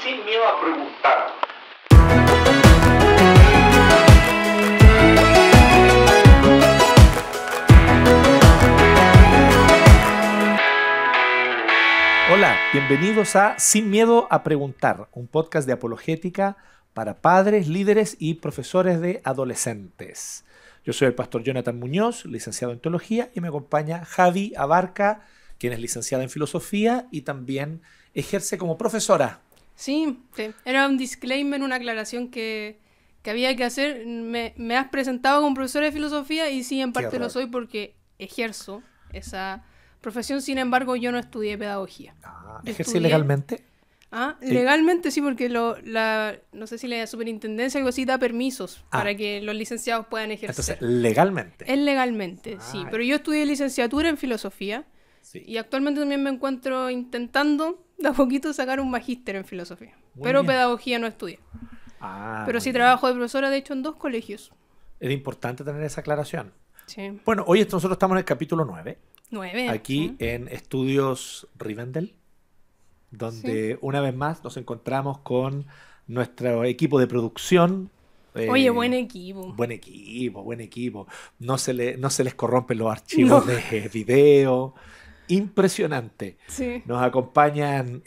sin miedo a preguntar. Hola, bienvenidos a Sin Miedo a Preguntar, un podcast de apologética para padres, líderes y profesores de adolescentes. Yo soy el pastor Jonathan Muñoz, licenciado en teología, y me acompaña Javi Abarca, quien es licenciada en filosofía y también ejerce como profesora. Sí, era un disclaimer, una aclaración que había que hacer. Me has presentado como profesora de filosofía y sí, en parte lo soy porque ejerzo esa profesión. Sin embargo, yo no estudié pedagogía. ¿Ejerce legalmente? Legalmente sí, porque no sé si la superintendencia o algo así da permisos para que los licenciados puedan ejercer. Entonces, legalmente. Es legalmente, sí. Pero yo estudié licenciatura en filosofía y actualmente también me encuentro intentando de a poquito sacar un magíster en filosofía. Pero pedagogía no estudié. Pero sí trabajo de profesora, de hecho, en 2 colegios. Es importante tener esa aclaración. Sí. Bueno, hoy nosotros estamos en el capítulo 9. 9. Aquí en Estudios Rivendell, donde una vez más nos encontramos con nuestro equipo de producción. Oye, buen equipo. Buen equipo. No se les corrompen los archivos de video. Impresionante. Sí. Nos acompañan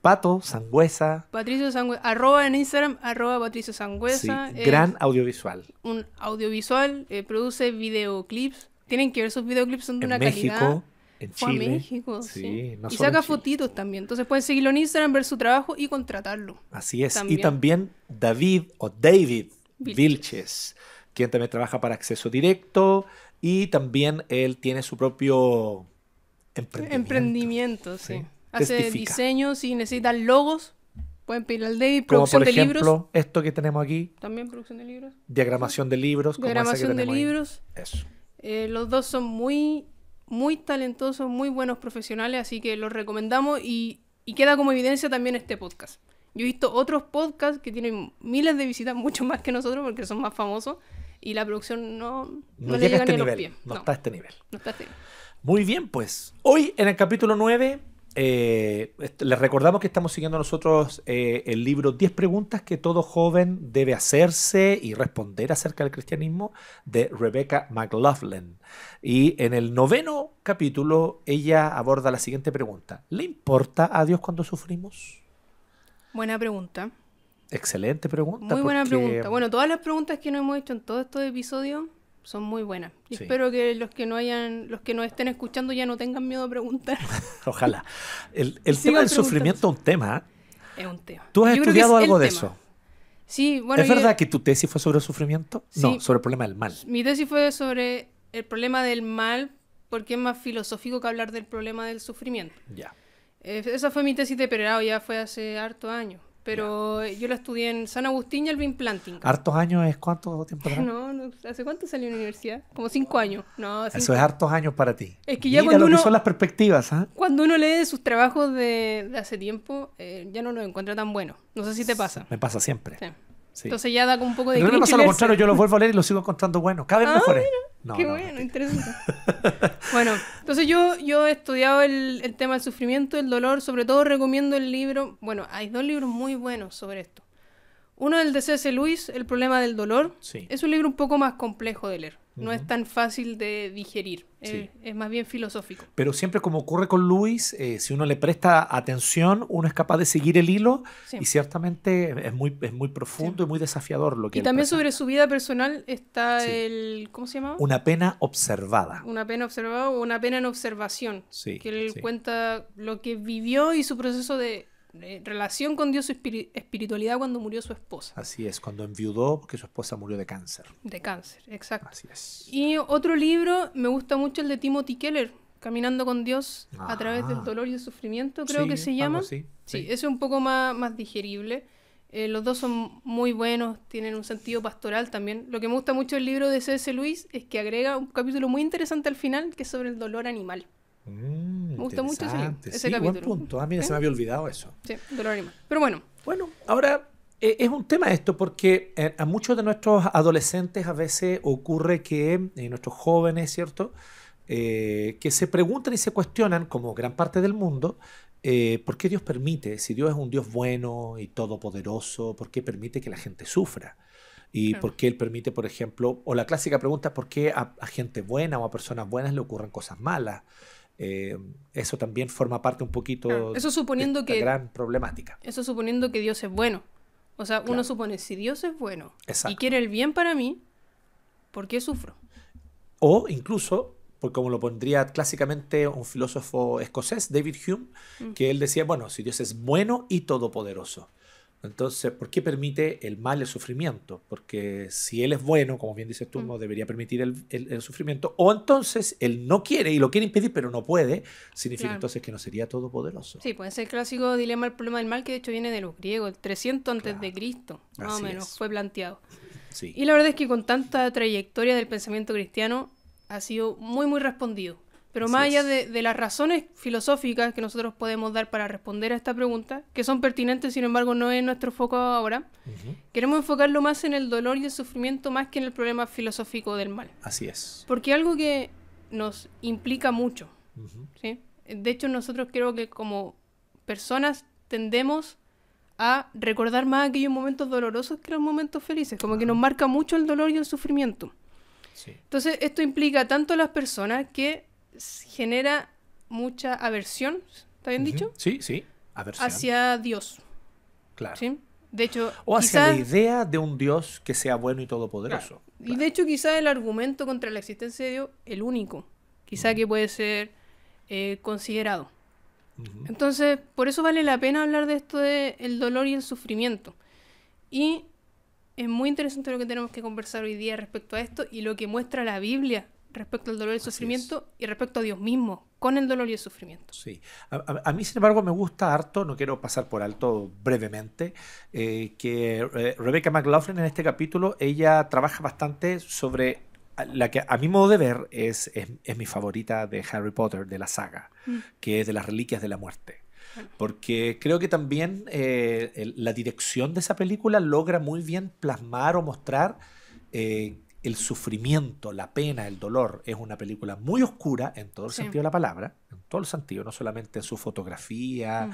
Pato Sangüesa. Patricio Sangüesa, en Instagram, @Patricio Sangüesa. Sí, gran audiovisual. Un audiovisual, produce videoclips. Tienen que ver sus videoclips, son de una calidad. México, en Fue Chile. a México, sí. No y solo saca en Chile. fotitos también. Entonces pueden seguirlo en Instagram, ver su trabajo y contratarlo. Así es. También. Y también David Vilches, quien también trabaja para Acceso Directo y también él tiene su propio emprendimiento. Sí. Testifica. Hace diseños y necesitan logos. Pueden pedir al David, Como producción por ejemplo, de libros. esto que tenemos aquí. También producción de libros. Diagramación de libros. Como Diagramación esa que de libros. Ahí. Eso. Los dos son muy talentosos, muy buenos profesionales, así que los recomendamos y queda como evidencia también este podcast. Yo he visto otros podcasts que tienen miles de visitas, mucho más que nosotros porque son más famosos y la producción no le llega ni a los pies. No está a este nivel. No está a este nivel. Muy bien, pues. Hoy en el capítulo 9 les recordamos que estamos siguiendo nosotros el libro 10 preguntas que todo joven debe hacerse y responder acerca del cristianismo de Rebecca McLaughlin. Y en el 9º capítulo ella aborda la siguiente pregunta. ¿Le importa a Dios cuando sufrimos? Buena pregunta. Excelente pregunta. Muy buena pregunta. Bueno, todas las preguntas que nos hemos hecho en todos estos episodios son muy buenas. Y espero que los que nos estén escuchando ya no tengan miedo a preguntar. Ojalá. El tema del sufrimiento es un tema. Es un tema. ¿Tú has estudiado algo de eso? Sí, bueno. ¿Es verdad que tu tesis fue sobre el sufrimiento? Sí. No, sobre el problema del mal. Mi tesis fue sobre el problema del mal, porque es más filosófico que hablar del problema del sufrimiento. Ya. Esa fue mi tesis de pregrado, ya fue hace hartos años. Pero yo la estudié en San Agustín y Alvin Plantinga. ¿Hartos años es cuánto tiempo atrás? No, ¿hace cuánto salí a la universidad? Como 5 años. No, 5 Eso es hartos años para ti. Es que ya mira cuando lo que son las perspectivas, ¿eh? Cuando uno lee sus trabajos de hace tiempo, ya no los encuentra tan buenos. No sé si te pasa. Me pasa siempre. Sí. Sí. Entonces ya da como un poco de No me cringe pasa lo leerse. contrario, yo los vuelvo a leer y los sigo encontrando buenos, cada vez mejores. Qué bueno, interesante. Bueno, entonces yo he estudiado el tema del sufrimiento, el dolor, sobre todo recomiendo el libro, bueno, hay 2 libros muy buenos sobre esto. Uno es el de C.S. Lewis, El problema del dolor. Sí. Es un libro un poco más complejo de leer, no es tan fácil de digerir, Sí. es más bien filosófico. Pero siempre como ocurre con Lewis, si uno le presta atención, uno es capaz de seguir el hilo y ciertamente es muy profundo y muy desafiador lo que Y él también presenta. sobre su vida personal está Sí. ¿cómo se llama? Una pena observada. Una pena observada o una pena en observación. Sí, que él sí. cuenta lo que vivió y su proceso de relación con Dios, su espiritualidad cuando murió su esposa. Así es, cuando enviudó porque su esposa murió de cáncer. De cáncer, exacto. Así es. Y otro libro, me gusta mucho el de Timothy Keller, Caminando con Dios a través del dolor y el sufrimiento, creo Sí, que se algo llama. así, Sí, sí. ese es un poco más digerible. Los dos son muy buenos, tienen un sentido pastoral también. Lo que me gusta mucho del libro de C.S. Lewis es que agrega un capítulo muy interesante al final, que es sobre el dolor animal. Me gusta mucho ese capítulo. Buen punto. Mira, se me había olvidado eso. Sí, dolor animal. Pero bueno. Bueno, ahora es un tema esto porque a muchos de nuestros adolescentes a veces ocurre que nuestros jóvenes, ¿cierto? Que se preguntan y se cuestionan, como gran parte del mundo, ¿por qué Dios permite? Si Dios es un Dios bueno y todopoderoso, ¿por qué permite que la gente sufra? ¿Y Claro. por qué Él permite, por ejemplo, o la clásica pregunta, ¿por qué a gente buena o a personas buenas le ocurren cosas malas? Eh, Eso también forma parte un Claro. poquito Eso de suponiendo esta que, gran problemática. eso suponiendo que Dios es bueno. O sea, uno Claro, supone, si Dios es bueno y exacto. quiere el bien para mí, ¿por qué sufro? O incluso, pues como lo pondría clásicamente un filósofo escocés, David Hume, Mm, que él decía, bueno, si Dios es bueno y todopoderoso, entonces, ¿por qué permite el mal, el sufrimiento? Porque si Él es bueno, como bien dices tú, mm. no debería permitir el sufrimiento. O entonces Él no quiere y lo quiere impedir, pero no puede. Significa Claro. entonces que no sería todopoderoso. Sí, pues es el clásico dilema del problema del mal que de hecho viene de los griegos, el 300 antes de Claro, Cristo, más o así menos, es. fue planteado. Sí, Y la verdad es que con tanta trayectoria del pensamiento cristiano ha sido muy, muy respondido. Pero así más allá es. de las razones filosóficas que nosotros podemos dar para responder a esta pregunta, que son pertinentes, sin embargo, no es nuestro foco ahora, Ujú, queremos enfocarlo más en el dolor y el sufrimiento más que en el problema filosófico del mal. así es. Porque algo que nos implica mucho, Ujú, ¿sí? De hecho, nosotros creo que como personas tendemos a recordar más aquellos momentos dolorosos que los momentos felices, como que nos ajá, marca mucho el dolor y el sufrimiento. sí. Entonces, esto implica tanto a las personas que genera mucha aversión, ¿está bien Ujú, dicho? sí, sí. Aversión, Hacia Dios, claro. ¿sí? De hecho, O hacia la quizás, idea de un Dios que sea bueno y claro, todopoderoso. y Claro. de hecho quizás el argumento contra la existencia de Dios, el único, quizá Ujú, que puede ser considerado. ujú, Entonces, por eso vale la pena hablar de esto de el dolor y el sufrimiento. Y es muy interesante lo que tenemos que conversar hoy día respecto a esto y lo que muestra la Biblia respecto al dolor y el así es. sufrimiento y respecto a Dios mismo con el dolor y el sufrimiento. Sí. A mí, sin embargo, me gusta harto, no quiero pasar por alto brevemente, que Rebecca McLaughlin en este capítulo, ella trabaja bastante sobre la que a mi modo de ver es mi favorita de Harry Potter, de la saga, Mm, que es de las Reliquias de la Muerte. bueno, Porque creo que también la dirección de esa película logra muy bien plasmar o mostrar el sufrimiento, la pena, el dolor. Es una película muy oscura en todo el sí. sentido de la palabra, en todo el sentido, no solamente en su fotografía, Mm,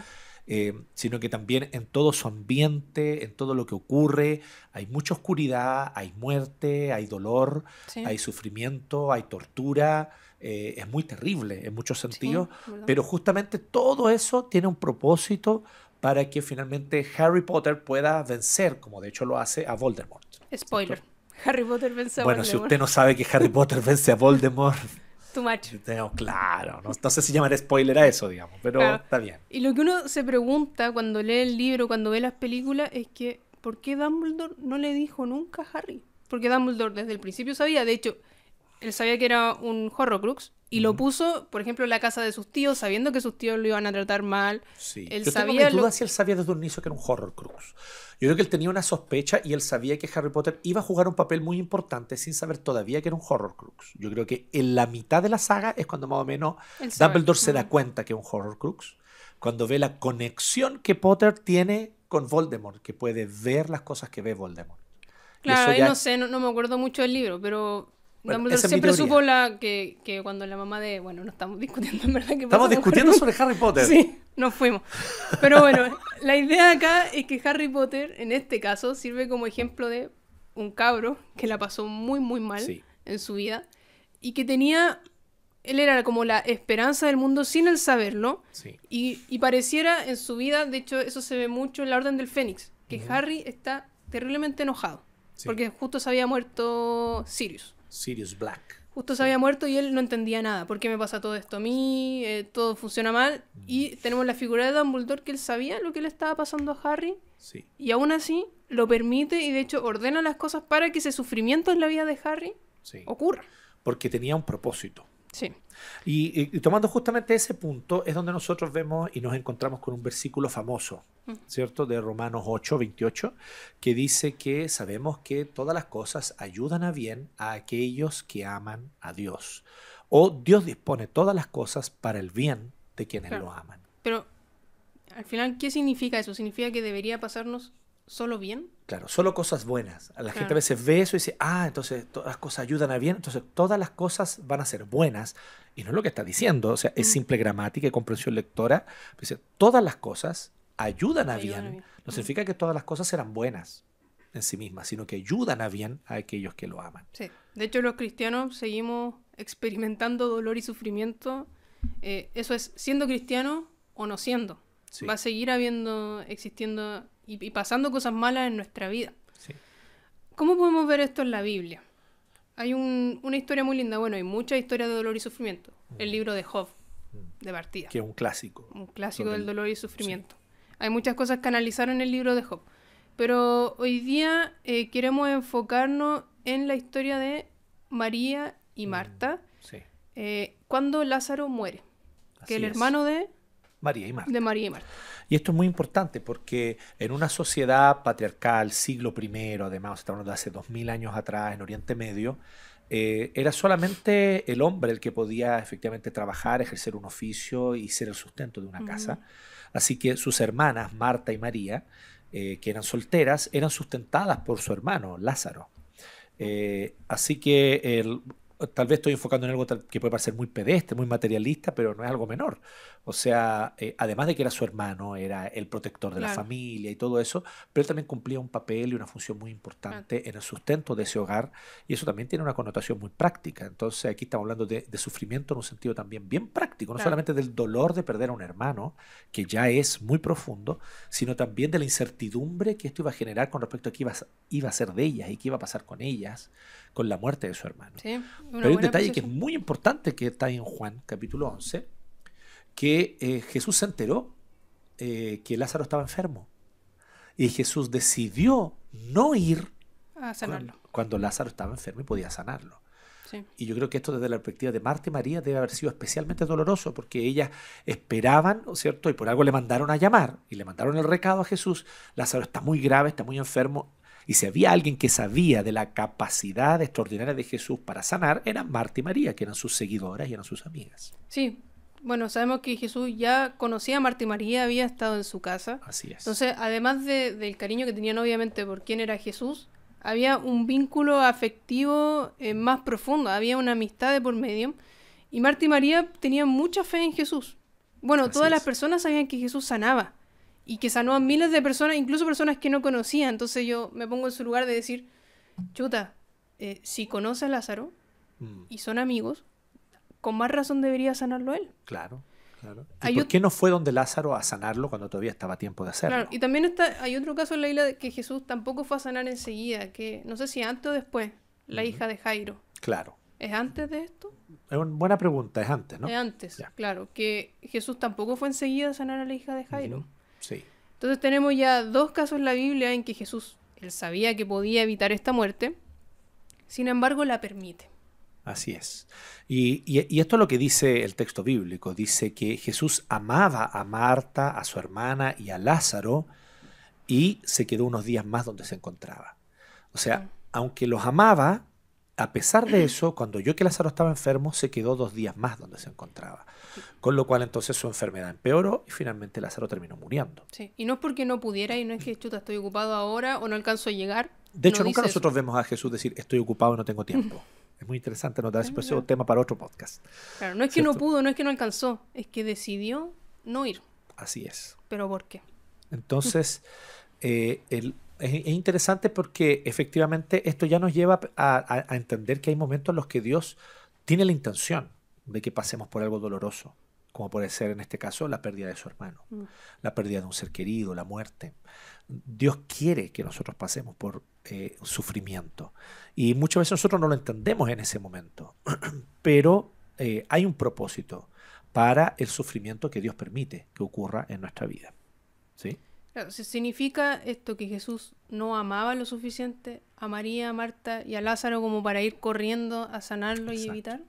sino que también en todo su ambiente, en todo lo que ocurre. Hay mucha oscuridad, hay muerte, hay dolor, sí, hay sufrimiento, hay tortura. Es muy terrible en muchos sí, sentidos, ¿verdad? pero justamente todo eso tiene un propósito para que finalmente Harry Potter pueda vencer, como de hecho lo hace, a Voldemort, Spoiler. ¿cierto? Harry Potter vence a Bueno, si Voldemort. usted no sabe que Harry Potter vence a Voldemort, Too much. claro, no sé si llamar spoiler a eso, digamos, pero Claro. está bien. Y lo que uno se pregunta cuando lee el libro, cuando ve las películas, es que ¿por qué Dumbledore no le dijo nunca a Harry? Porque Dumbledore desde el principio sabía, de hecho, él sabía que era un Horrocrux y lo Ujú. puso, por ejemplo, en la casa de sus tíos, sabiendo que sus tíos lo iban a tratar mal. Sí. Él Yo tengo sabía mis lo... dudas si él sabía desde un inicio que era un Horrocrux. Yo creo que él tenía una sospecha y él sabía que Harry Potter iba a jugar un papel muy importante sin saber todavía que era un Horrocrux. Yo creo que en la mitad de la saga es cuando más o menos Él sabe. Dumbledore se da Mm. cuenta que es un Horrocrux, cuando ve la conexión que Potter tiene con Voldemort, que puede ver las cosas que ve Voldemort. Y Claro, eso ahí ya, no sé, no me acuerdo mucho del libro, pero bueno, Dumbledore esa es mi siempre teoría. supo que cuando la mamá de... Bueno, no estamos discutiendo en verdad qué Estamos pasa con discutiendo Harry sobre Harry Potter. Sí, nos fuimos. Pero bueno, la idea acá es que Harry Potter, en este caso, sirve como ejemplo de un cabro que la pasó muy, muy mal Sí, en su vida y que tenía... Él era como la esperanza del mundo sin él saberlo sí. y pareciera en su vida, de hecho eso se ve mucho en la Orden del Fénix, que Ujú. Harry está terriblemente enojado Sí. porque justo se había muerto Sirius. Sirius Black. Justo se Sí. había muerto y él no entendía nada. ¿Por qué me pasa todo esto a mí? Todo funciona mal. Y tenemos la figura de Dumbledore que él sabía lo que le estaba pasando a Harry Sí. y aún así lo permite y de hecho ordena las cosas para que ese sufrimiento en la vida de Harry Sí. ocurra. Porque tenía un propósito. Sí. Y tomando justamente ese punto es donde nosotros vemos y nos encontramos con un versículo famoso, ¿cierto? De Romanos 8:28, que dice que sabemos que todas las cosas ayudan a bien a aquellos que aman a Dios. O Dios dispone todas las cosas para el bien de quienes Claro. lo aman. Pero al final, ¿qué significa eso? ¿Significa que debería pasarnos solo bien. Claro, solo cosas buenas. La gente a Claro. veces ve eso y dice, entonces todas las cosas ayudan a bien, entonces todas las cosas van a ser buenas. Y no es lo que está diciendo, o sea, es Mm. simple gramática y comprensión lectora. Dice, todas las cosas ayudan a Ayudan a bien. bien. No significa que todas las cosas serán buenas en sí mismas, sino que ayudan a bien a aquellos que lo aman. Sí. De hecho, los cristianos seguimos experimentando dolor y sufrimiento. Eso es siendo cristiano o no siendo. Sí, Va a seguir existiendo y pasando cosas malas en nuestra vida. sí. ¿Cómo podemos ver esto en la Biblia? Hay una historia muy linda. Bueno, hay muchas historias de dolor y sufrimiento. El libro de Job, de partida. Que es un clásico. Un clásico Sobre del el- dolor y sufrimiento. Hay muchas cosas que analizar en el libro de Job. Pero hoy día queremos enfocarnos en la historia de María y Marta Sí, cuando Lázaro muere. así Que el es. hermano de María y Marta. María y Marta. Y esto es muy importante porque en una sociedad patriarcal, siglo I, además, estamos hablando de hace 2000 años atrás, en Oriente Medio, era solamente el hombre el que podía efectivamente trabajar, ejercer un oficio y ser el sustento de una casa. Así que sus hermanas, Marta y María, que eran solteras, eran sustentadas por su hermano, Lázaro. Así que tal vez estoy enfocando en algo que puede parecer muy pedestre, muy materialista, pero no es algo menor. O sea, además de que era su hermano, era el protector de la Claro. familia y todo eso, pero él también cumplía un papel y una función muy importante en el sustento de ese hogar, y eso también tiene una connotación muy práctica. Entonces aquí estamos hablando de sufrimiento en un sentido también bien práctico, no Claro. solamente del dolor de perder a un hermano, que ya es muy profundo, sino también de la incertidumbre que esto iba a generar con respecto a qué iba a ser de ellas y qué iba a pasar con ellas, con la muerte de su hermano. Sí, una Pero hay un buena detalle que es apreciación. muy importante que está en Juan capítulo 11, que Jesús se enteró que Lázaro estaba enfermo y Jesús decidió no ir A sanarlo. cuando Lázaro estaba enfermo y podía sanarlo. Sí. Y yo creo que esto desde la perspectiva de Marta y María debe haber sido especialmente doloroso porque ellas esperaban, ¿no es cierto? Y por algo le mandaron a llamar y le mandaron el recado a Jesús. Lázaro está muy grave, está muy enfermo. Y si había alguien que sabía de la capacidad extraordinaria de Jesús para sanar, eran Marta y María, que eran sus seguidoras y eran sus amigas. Sí. Bueno, sabemos que Jesús ya conocía a Marta y María, había estado en su casa. Así es. Entonces, además del cariño que tenían obviamente por quién era Jesús, había un vínculo afectivo más profundo, había una amistad de por medio. Y Marta y María tenían mucha fe en Jesús. Bueno, Así todas las es. personas sabían que Jesús sanaba y que sanó a miles de personas, incluso personas que no conocían. Entonces yo me pongo en su lugar de decir, chuta, si conoce a Lázaro Mm, y son amigos, con más razón debería sanarlo él. claro, claro. ¿Y Hay por ot- qué no fue donde Lázaro a sanarlo cuando todavía estaba a tiempo de hacerlo? Claro, y también hay otro caso en la Biblia de que Jesús tampoco fue a sanar enseguida, que no sé si antes o después, la hija de Jairo. Claro. ¿Es antes de esto? Es una buena pregunta, es antes, ¿no? Es antes, Ya. claro, que Jesús tampoco fue enseguida a sanar a la hija de Jairo. Ujú, sí. Entonces tenemos ya dos casos en la Biblia en que Jesús, él sabía que podía evitar esta muerte, sin embargo la permite. Así es. Y esto es lo que dice el texto bíblico. Dice que Jesús amaba a Marta, a su hermana y a Lázaro y se quedó unos días más donde se encontraba. O sea, aunque los amaba, a pesar de eso, cuando oyó que Lázaro estaba enfermo, se quedó 2 días más donde se encontraba. Con lo cual entonces su enfermedad empeoró y finalmente Lázaro terminó muriendo. Sí. Y no es porque no pudiera y no es que chuta, estoy ocupado ahora o no alcanzo a llegar. De hecho, no nunca dice nosotros vemos a Jesús decir, estoy ocupado y no tengo tiempo. Es muy interesante notar eso, pero ese es un tema para otro podcast. eso. Claro, no es que no ¿Cierto? pudo, no es que no alcanzó, es que decidió no ir. Así es. ¿Pero por qué? Entonces, es interesante porque efectivamente esto ya nos lleva a entender que hay momentos en los que Dios tiene la intención de que pasemos por algo doloroso, como puede ser en este caso la pérdida de su hermano, la pérdida de un ser querido, la muerte. Dios quiere que nosotros pasemos por sufrimiento y muchas veces nosotros no lo entendemos en ese momento, pero hay un propósito para el sufrimiento que Dios permite que ocurra en nuestra vida. ¿Sí? Claro, ¿significa esto que Jesús no amaba lo suficiente a María, a Marta y a Lázaro como para ir corriendo a sanarlo y Exacto. evitar?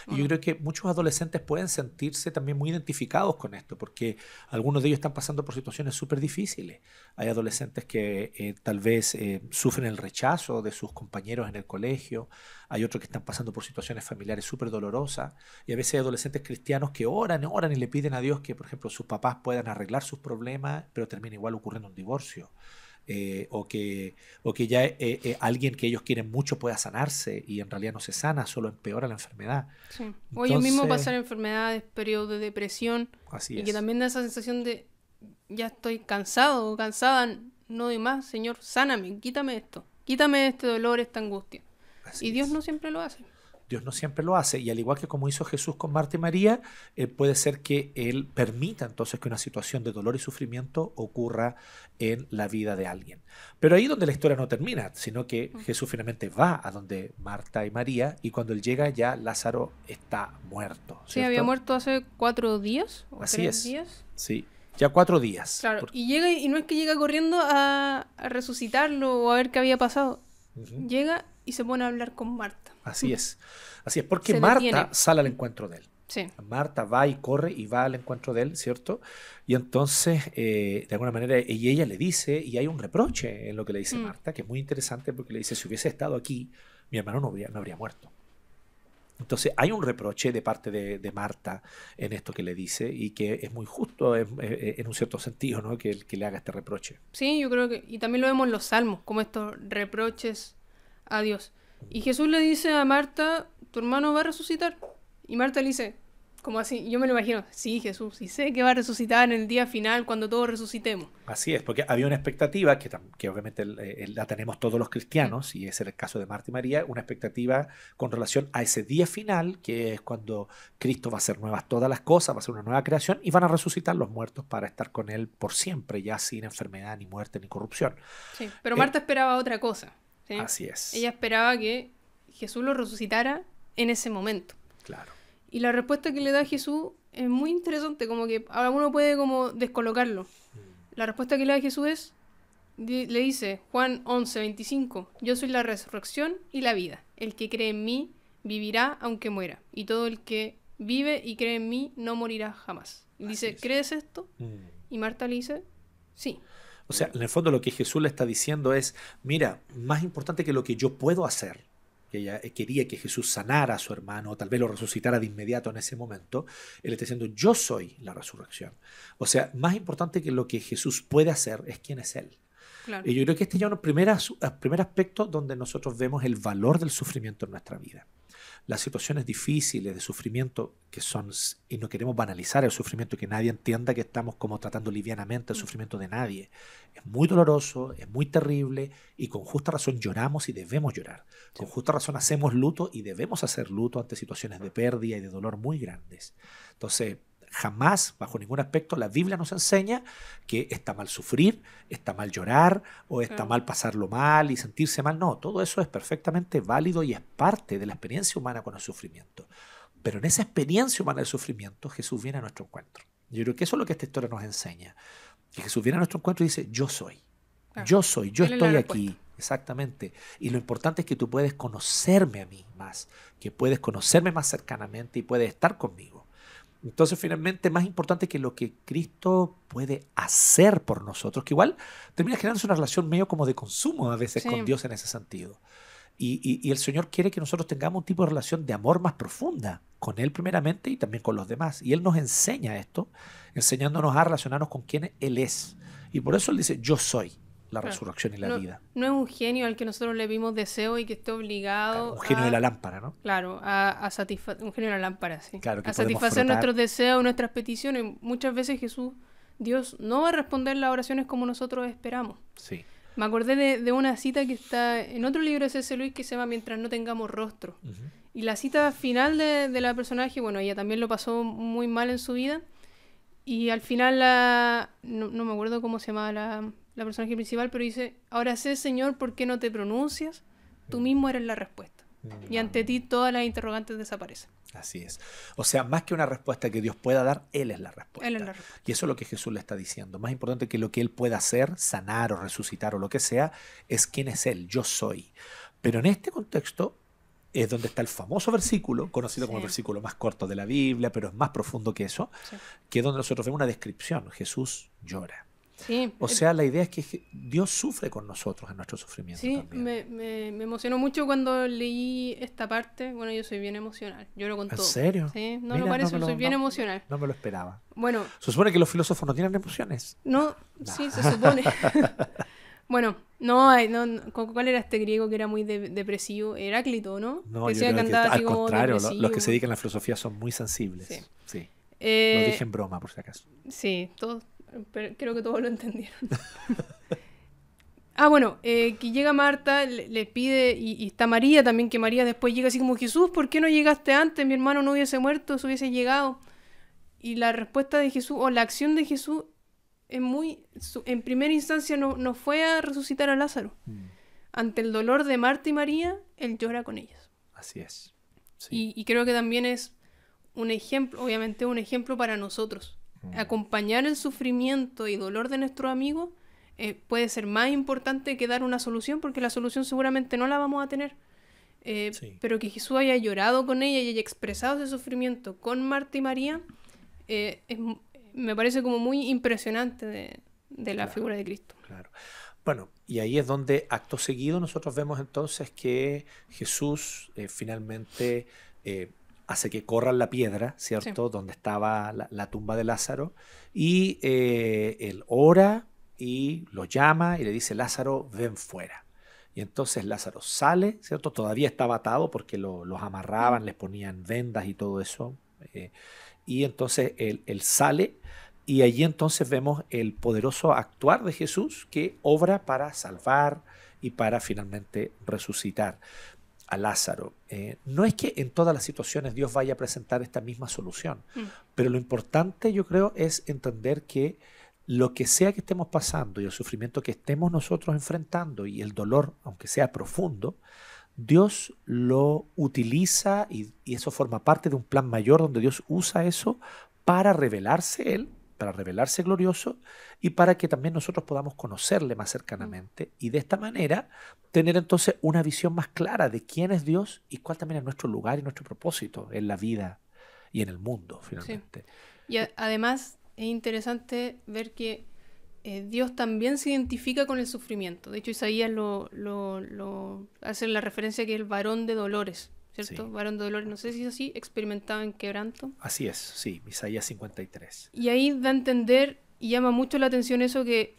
Y yo creo que muchos adolescentes pueden sentirse también muy identificados con esto, porque algunos de ellos están pasando por situaciones súper difíciles. Hay adolescentes que tal vez sufren el rechazo de sus compañeros en el colegio, hay otros que están pasando por situaciones familiares súper dolorosas, y a veces hay adolescentes cristianos que oran y le piden a Dios que, por ejemplo, sus papás puedan arreglar sus problemas, pero termina igual ocurriendo un divorcio. o que ya alguien que ellos quieren mucho pueda sanarse y en realidad no se sana, solo empeora la enfermedad. Sí. O ellos mismos Entonces, pasan enfermedades, periodos de depresión, así y que es. también da esa sensación de ya estoy cansado o cansada, no doy más, Señor, sáname, quítame este dolor, esta angustia. Así Y Dios es. no siempre lo hace. Dios no siempre lo hace, y al igual que como hizo Jesús con Marta y María, puede ser que Él permita entonces que una situación de dolor y sufrimiento ocurra en la vida de alguien. Pero ahí donde la historia no termina, sino que Jesús finalmente va a donde Marta y María, y cuando Él llega ya Lázaro está muerto, Sí, había ¿cierto? muerto hace 4 días o Así 3 es. días. Sí, ya 4 días. Claro, y llega y no es que llega corriendo a resucitarlo o a ver qué había pasado. Ujú. Llega y se pone a hablar con Marta. Así es. Así es, porque Se Marta detiene. sale al encuentro de Él. Sí, Marta va y corre y va al encuentro de él, ¿cierto? Y entonces, de alguna manera, y ella le dice, y hay un reproche en lo que le dice Marta, que es muy interesante porque le dice, si hubiese estado aquí, mi hermano no habría muerto. Entonces, hay un reproche de parte de Marta en esto que le dice y que es muy justo en un cierto sentido, ¿no? Que le haga este reproche. sí, yo creo que... Y también lo vemos en los salmos, como estos reproches a Dios. Y Jesús le dice a Marta, tu hermano va a resucitar. Y Marta le dice, como así, yo me lo imagino, sí, Jesús, sí sé que va a resucitar en el día final cuando todos resucitemos. Así es, porque había una expectativa que obviamente la tenemos todos los cristianos, y ese era el caso de Marta y María, una expectativa con relación a ese día final, que es cuando Cristo va a hacer nuevas todas las cosas, va a ser una nueva creación, y van a resucitar los muertos para estar con Él por siempre, ya sin enfermedad, ni muerte, ni corrupción. Sí, pero Marta esperaba otra cosa. ¿Sí? Así es. Ella esperaba que Jesús lo resucitara en ese momento. Claro. Y la respuesta que le da Jesús es muy interesante, como que ahora uno puede como descolocarlo. La respuesta que le da Jesús es, le dice Juan 11:25, yo soy la resurrección y la vida. El que cree en mí vivirá aunque muera. Y todo el que vive y cree en mí no morirá jamás. Y dice, es. ¿crees esto? Y Marta le dice, sí. O sea, en el fondo lo que Jesús le está diciendo es, mira, más importante que lo que yo puedo hacer, que ella quería que Jesús sanara a su hermano, o tal vez lo resucitara de inmediato en ese momento, él está diciendo, yo soy la resurrección. O sea, más importante que lo que Jesús puede hacer es quién es Él. Claro. Y yo creo que este ya es un primer aspecto donde nosotros vemos el valor del sufrimiento en nuestra vida. Las situaciones difíciles de sufrimiento que son, y no queremos banalizar el sufrimiento, que nadie entienda que estamos como tratando livianamente el sufrimiento de nadie. Es muy doloroso, es muy terrible, y con justa razón lloramos y debemos llorar. Con justa razón hacemos luto y debemos hacer luto ante situaciones de pérdida y de dolor muy grandes. Entonces, jamás, bajo ningún aspecto, la Biblia nos enseña que está mal sufrir, está mal llorar o está mal pasarlo mal y sentirse mal. No, todo eso es perfectamente válido y es parte de la experiencia humana con el sufrimiento. Pero en esa experiencia humana del sufrimiento, Jesús viene a nuestro encuentro. Yo creo que eso es lo que esta historia nos enseña. Que Jesús viene a nuestro encuentro y dice, yo soy. Yo soy, yo estoy aquí. Exactamente. Y lo importante es que tú puedes conocerme a mí más, que puedes conocerme más cercanamente y puedes estar conmigo. Entonces, finalmente, más importante que lo que Cristo puede hacer por nosotros, que igual termina generándose una relación medio como de consumo a veces con Dios en ese sentido. Y el Señor quiere que nosotros tengamos un tipo de relación de amor más profunda con Él primeramente y también con los demás. Y Él nos enseña esto, enseñándonos a relacionarnos con quien Él es. Y por eso Él dice, yo soy la resurrección y la vida. No es un genio al que nosotros le vimos deseo y que esté obligado. Claro, un genio de la lámpara, ¿no? Claro, a satisfacer. Un genio de la lámpara, sí. Claro, que a satisfacer frotar nuestros deseos, nuestras peticiones. Muchas veces Dios no va a responder las oraciones como nosotros esperamos. Sí. Me acordé de una cita que está en otro libro de C.S. Lewis que se llama Mientras no tengamos rostro. Y la cita final de la personaje, bueno, ella también lo pasó muy mal en su vida. Y al final, no me acuerdo cómo se llamaba la personaje principal, pero dice, ahora sé, Señor, ¿por qué no te pronuncias? Tú mismo eres la respuesta. Y ante ti todas las interrogantes desaparecen. Así es. O sea, más que una respuesta que Dios pueda dar, Él es la respuesta. Él es la respuesta. Y eso es lo que Jesús le está diciendo. Más importante que lo que Él pueda hacer, sanar o resucitar o lo que sea, es quién es Él, yo soy. Pero en este contexto es donde está el famoso versículo, conocido como el versículo más corto de la Biblia, pero es más profundo que eso, que es donde nosotros vemos una descripción. Jesús llora. Sí, o sea, la idea es que Dios sufre con nosotros en nuestro sufrimiento también. Me emocionó mucho cuando leí esta parte. Bueno, yo soy bien emocional. Lloro con todo. ¿En serio? Sí, no lo parece, soy bien emocional. No me lo esperaba. Bueno. Se supone que los filósofos no tienen emociones. No, sí, se supone. Bueno, no, ¿cuál era este griego que era muy depresivo? Heráclito, ¿no? No, Que yo decía que creo que andaba así al como contrario, los que se depresivo. dedican a la filosofía son muy sensibles. Sí. Sí, lo Eh, dije en broma, por si acaso. sí, todos, pero creo que todos lo entendieron. Ah, bueno, que llega Marta, le pide, y está María también, que María después llega así como, Jesús, ¿por qué no llegaste antes? Mi hermano no hubiese muerto, se hubiese llegado. Y la respuesta de Jesús, o la acción de Jesús, en primera instancia no fue a resucitar a Lázaro. Ante el dolor de Marta y María, él llora con ellas. Así es. Sí. Y creo que también es un ejemplo, obviamente un ejemplo para nosotros. Acompañar el sufrimiento y dolor de nuestro amigo puede ser más importante que dar una solución, porque la solución seguramente no la vamos a tener. Sí. Pero que Jesús haya llorado con ella y haya expresado ese sufrimiento con Marta y María, me parece como muy impresionante de la figura de Cristo. Claro. Bueno, y ahí es donde acto seguido nosotros vemos entonces que Jesús finalmente hace que corran la piedra, ¿cierto? Sí. Donde estaba la tumba de Lázaro, y él ora y lo llama y le dice, Lázaro, ven fuera. Y entonces Lázaro sale, ¿cierto? Todavía estaba atado porque los amarraban, les ponían vendas y todo eso. Y entonces él sale, y allí entonces vemos el poderoso actuar de Jesús que obra para salvar y para finalmente resucitar a Lázaro. No es que en todas las situaciones Dios vaya a presentar esta misma solución, pero lo importante, yo creo, es entender que lo que sea que estemos pasando y el sufrimiento que estemos nosotros enfrentando y el dolor, aunque sea profundo, Dios lo utiliza y eso forma parte de un plan mayor donde Dios usa eso para revelarse Él, para revelarse glorioso y para que también nosotros podamos conocerle más cercanamente y de esta manera tener entonces una visión más clara de quién es Dios y cuál también es nuestro lugar y nuestro propósito en la vida y en el mundo finalmente. Sí. Y además es interesante ver que Dios también se identifica con el sufrimiento. De hecho, Isaías lo hace la referencia que es el varón de dolores, ¿cierto? Sí. Varón de dolores, no sé si es así, experimentado en quebranto. Así es, sí, Isaías 53. Y ahí da a entender y llama mucho la atención eso que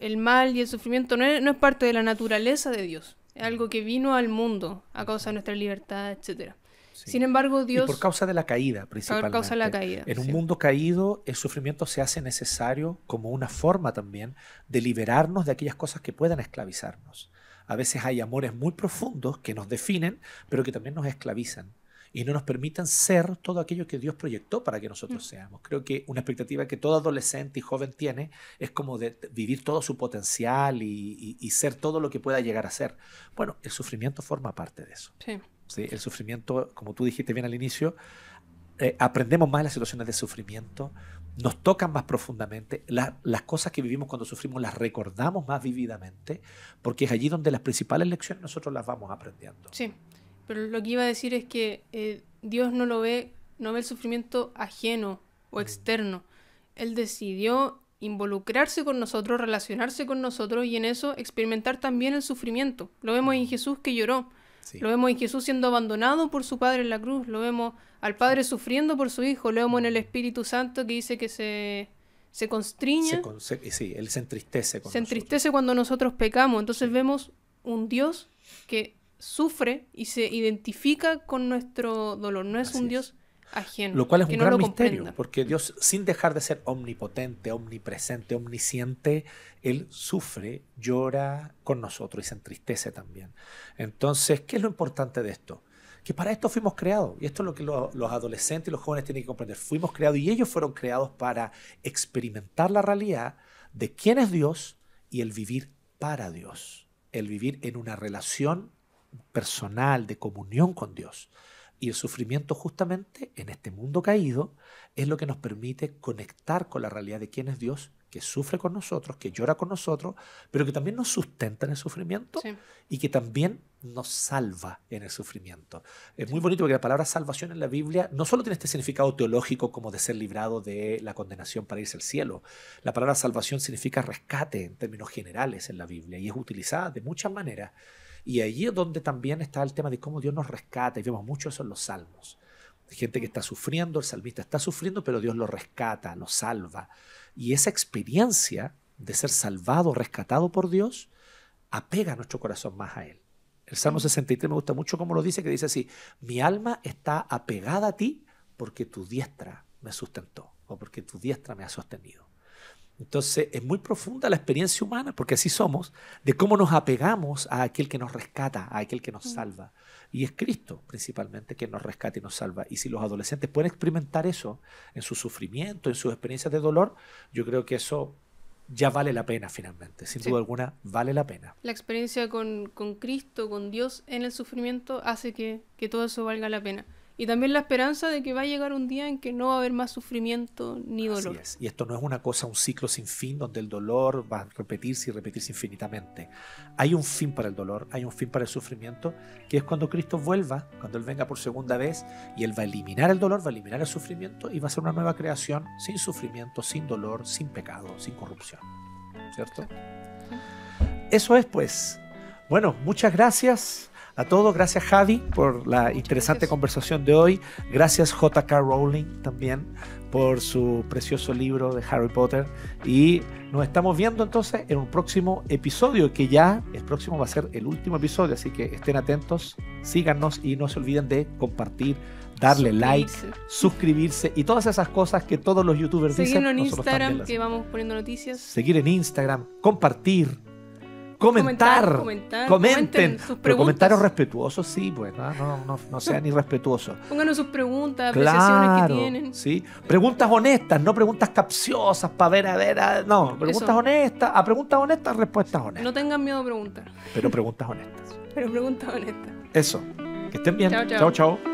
el mal y el sufrimiento no es parte de la naturaleza de Dios. Es algo que vino al mundo a causa de nuestra libertad, etcétera. Sí. Sin embargo, Dios... Y por causa de la caída, principalmente. Por causa de la caída. En un mundo caído, el sufrimiento se hace necesario como una forma también de liberarnos de aquellas cosas que puedan esclavizarnos. A veces hay amores muy profundos que nos definen, pero que también nos esclavizan y no nos permiten ser todo aquello que Dios proyectó para que nosotros seamos. Creo que una expectativa que todo adolescente y joven tiene es como de vivir todo su potencial y ser todo lo que pueda llegar a ser. Bueno, el sufrimiento forma parte de eso. Sí. ¿Sí? El sufrimiento, como tú dijiste bien al inicio, aprendemos más en las situaciones de sufrimiento, nos tocan más profundamente, las cosas que vivimos cuando sufrimos las recordamos más vívidamente, porque es allí donde las principales lecciones nosotros las vamos aprendiendo. Sí, pero lo que iba a decir es que Dios no ve el sufrimiento ajeno o externo. Él decidió involucrarse con nosotros, relacionarse con nosotros y en eso experimentar también el sufrimiento. Lo vemos en Jesús que lloró. Sí. Lo vemos en Jesús siendo abandonado por su Padre en la cruz. Lo vemos al Padre sufriendo por su Hijo. Lo vemos en el Espíritu Santo que dice que se constriñe. Sí, Él se entristece con Se entristece cuando nosotros pecamos. Entonces vemos un Dios que sufre y se identifica con nuestro dolor. No es un Dios ajeno. Lo cual es un gran misterio, porque Dios, sin dejar de ser omnipotente, omnipresente, omnisciente, Él sufre, llora con nosotros y se entristece también. Entonces, ¿qué es lo importante de esto? Que para esto fuimos creados, y esto es lo que los adolescentes y los jóvenes tienen que comprender. Fuimos creados y ellos fueron creados para experimentar la realidad de quién es Dios y el vivir para Dios, el vivir en una relación personal de comunión con Dios. Y el sufrimiento justamente en este mundo caído es lo que nos permite conectar con la realidad de quién es Dios, que sufre con nosotros, que llora con nosotros, pero que también nos sustenta en el sufrimiento y que también nos salva en el sufrimiento. Es muy bonito porque la palabra salvación en la Biblia no solo tiene este significado teológico como de ser librado de la condenación para irse al cielo. La palabra salvación significa rescate en términos generales en la Biblia y es utilizada de muchas maneras. Y allí es donde también está el tema de cómo Dios nos rescata, y vemos mucho eso en los salmos. Gente que está sufriendo, el salmista está sufriendo, pero Dios lo rescata, lo salva. Y esa experiencia de ser salvado, rescatado por Dios, apega nuestro corazón más a Él. El Salmo 63 me gusta mucho cómo lo dice, que dice así: mi alma está apegada a ti porque tu diestra me sustentó, o porque tu diestra me ha sostenido. Entonces es muy profunda la experiencia humana, porque así somos, de cómo nos apegamos a aquel que nos rescata, a aquel que nos salva. Y es Cristo principalmente quien nos rescata y nos salva. Y si los adolescentes pueden experimentar eso en su sufrimiento, en sus experiencias de dolor, yo creo que eso ya vale la pena finalmente. Sin duda alguna, vale la pena. La experiencia con Cristo, con Dios en el sufrimiento, hace que todo eso valga la pena. Y también la esperanza de que va a llegar un día en que no va a haber más sufrimiento ni dolor. Así es. Y esto no es una cosa, un ciclo sin fin, donde el dolor va a repetirse y repetirse infinitamente. Hay un fin para el dolor, hay un fin para el sufrimiento, que es cuando Cristo vuelva, cuando Él venga por segunda vez, y Él va a eliminar el dolor, va a eliminar el sufrimiento, y va a ser una nueva creación sin sufrimiento, sin dolor, sin pecado, sin corrupción. ¿Cierto? Sí. Eso es, pues. Bueno, muchas gracias a todos. Gracias, Javi, por la interesante conversación de hoy. Gracias, J.K. Rowling, también por su precioso libro de Harry Potter. Y nos estamos viendo entonces en un próximo episodio, que ya el próximo va a ser el último episodio, así que estén atentos, síganos y no se olviden de compartir, darle like, suscribirse y todas esas cosas que todos los youtubers dicen. Seguirnos en Instagram, que vamos poniendo noticias. Seguir en Instagram, compartir, comentar, comenten sus pero comentarios respetuosos, sí, pues no sean irrespetuosos. Pónganos sus preguntas, apreciaciones que tienen. Sí, preguntas honestas, no preguntas capciosas para ver, no, preguntas honestas, a preguntas honestas, respuestas honestas. No tengan miedo a preguntar. Pero preguntas honestas. Pero preguntas honestas. Eso, que estén bien. Chao, chao. Chao, chao.